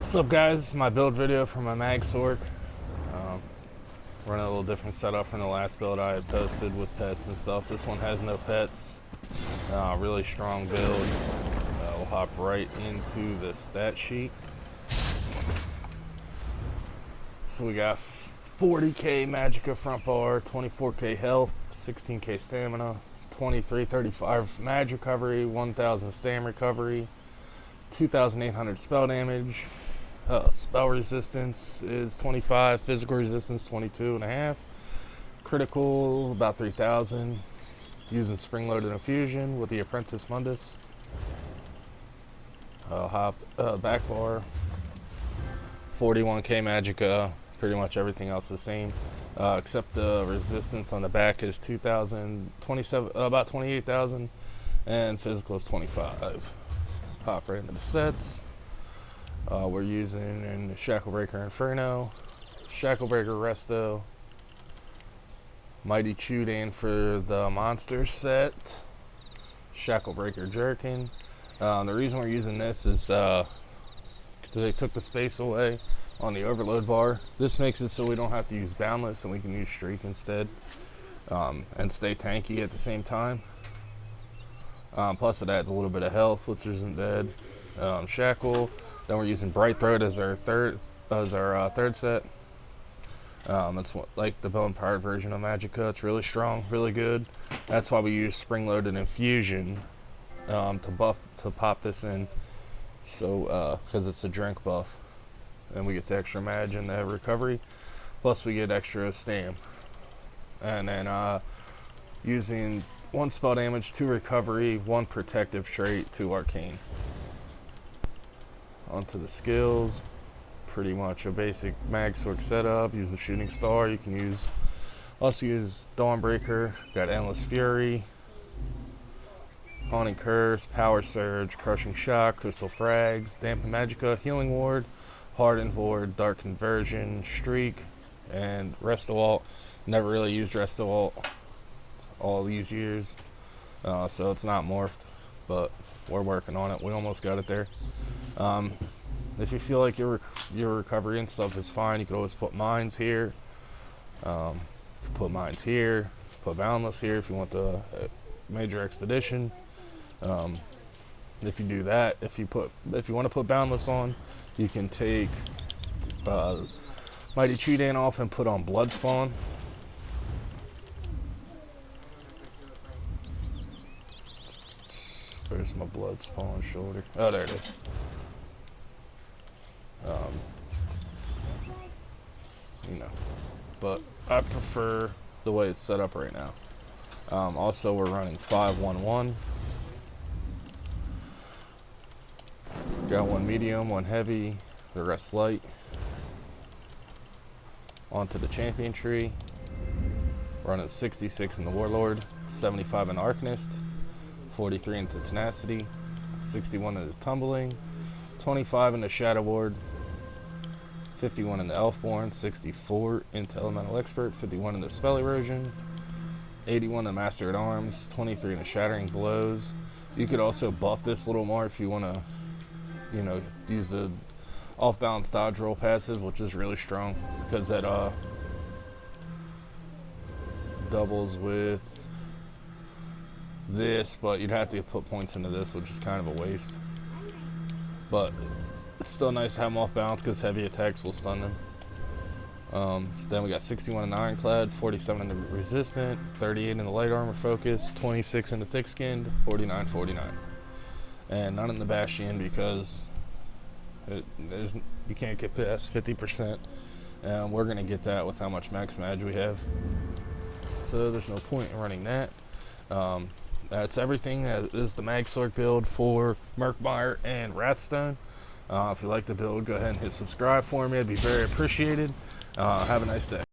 What's up, guys? This is my build video for my mag Sorc. Running a little different setup from the last build I had posted with pets and stuff. This one has no pets. Really strong build. We'll hop right into the stat sheet. So we got 40k magicka front bar, 24k health, 16k stamina, 2335 mag recovery, 1000 stam recovery, 2800 spell damage. Spell resistance is 25, physical resistance 22.5, critical about 3000, using spring-loaded infusion with the Apprentice Mundus. Back bar, 41k magicka, pretty much everything else the same, except the resistance on the back is 2000, about 28,000, and physical is 25. Hop right into the sets. We're using Shacklebreaker Inferno, Shacklebreaker Resto, Mighty Chudan for the monster set, Shacklebreaker Jerkin. The reason we're using this is because they took the space away on the overload bar. This makes it so we don't have to use Boundless and we can use Streak instead, and stay tanky at the same time. Plus it adds a little bit of health, which isn't bad. Shackle. Then we're using Bright Throat as our third set. It's like the bone powered version of magicka. It's really strong, really good. That's why we use spring loaded infusion to pop this in. So because it's a drink buff, and we get the extra mag and the recovery, plus we get extra stam. And then using 1 spell damage, 2 recovery, 1 protective trait, 2 arcane. Onto the skills, pretty much a basic mag Sorc setup. Using Shooting Star, you can also use Dawnbreaker, got Endless Fury, Haunting Curse, Power Surge, Crushing Shock, Crystal Frags, Dampen Magicka, Healing Ward, Hardened Ward, Dark Conversion, Streak, and Resto. Never really used Resto all these years, so it's not morphed, but we're working on it. We almost got it there. If you feel like your recovery and stuff is fine, you can always put mines here. Put mines here. Put Boundless here if you want the major expedition. If you do that, if you want to put Boundless on, you can take Mighty Chudan off and put on Blood Spawn. Where's my Blood Spawn shoulder? Oh, there it is. But I prefer the way it's set up right now. Also, we're running 5-1-1. Got 1 medium, 1 heavy, the rest light. Onto the champion tree. Running 66 in the Warlord, 75 in Arcanist, 43 into Tenacity, 61 into Tumbling, 25 into Shadow Ward, 51 into Elfborn, 64 into Elemental Expert, 51 into Spell Erosion, 81 into Master at Arms, 23 into Shattering Blows. You could also buff this a little more if you want to, use the off-balance dodge roll passive, which is really strong because that doubles with this, but you'd have to put points into this, which is kind of a waste. But it's still nice to have them off balance because heavy attacks will stun them. So then we got 61 in the Ironclad, 47 in the Resistant, 38 in the Light Armor Focus, 26 in the Thick Skinned, 49. And none in the Bastion because you can't get past 50%. And we're going to get that with how much max mag we have. So there's no point in running that. That's everything. That is the mag Sorc build for Murkmire and Wrathstone. If you like the build, go ahead and hit subscribe for me. I'd be very appreciated. Have a nice day.